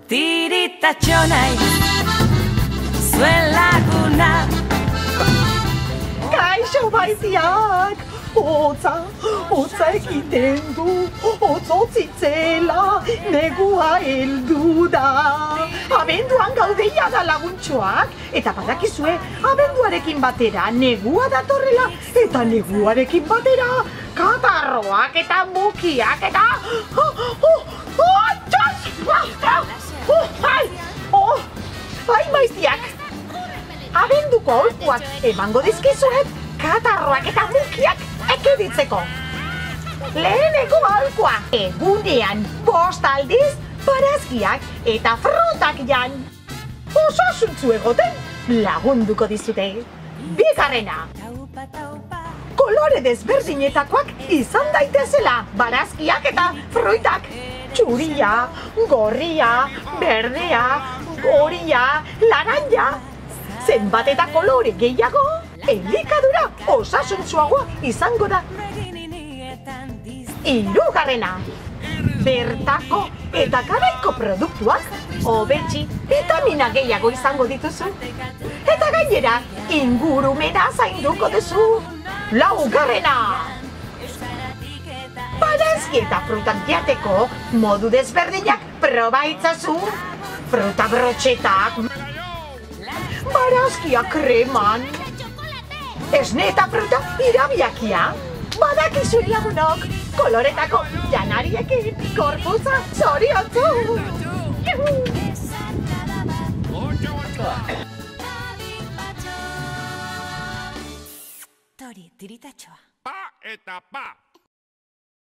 Tiritatxo naiz, zuen laguna. Kaixo maitiak, hotza egiten du, hotzotzitela, negua heldu da. Abenduan gaudeia da laguntxoak, eta badakizue, abenduarekin batera negua datorrela, eta neguarekin batera katarroak eta mukiak eta... Ai, maiztiak! Abenduko aholkuak emango dizkizuet katarroak eta mukiak ekiditzeko. Leheneko aholkua, egunean 5 aldiz barazkiak eta frutak jan. Osasuntzu egoten lagunduko dizute. Bigarrena, kolore desberdinetakoak izan daitezela barazkiak eta fruitak. Txuria, gorria, berdea, horia, laranja. Zenbat eta kolore gehiago, elikadura osasuntsuagoa izango da. Hirugarrena, bertako eta garaiko produktuak hobetsi bitamina gehiago izango dituzu. Eta gainera, ingurumena zainduko duzu. Laugarrena, barazki eta frutak jateko modu desberdinak proba itzazu. Fruta brotxetak, barazkia kreman, esne eta fruta irabiakia. Badakizue lagunok, koloretako janariekin korpusa zoriontsu. Tori, tiritatxoa. Pa eta pa.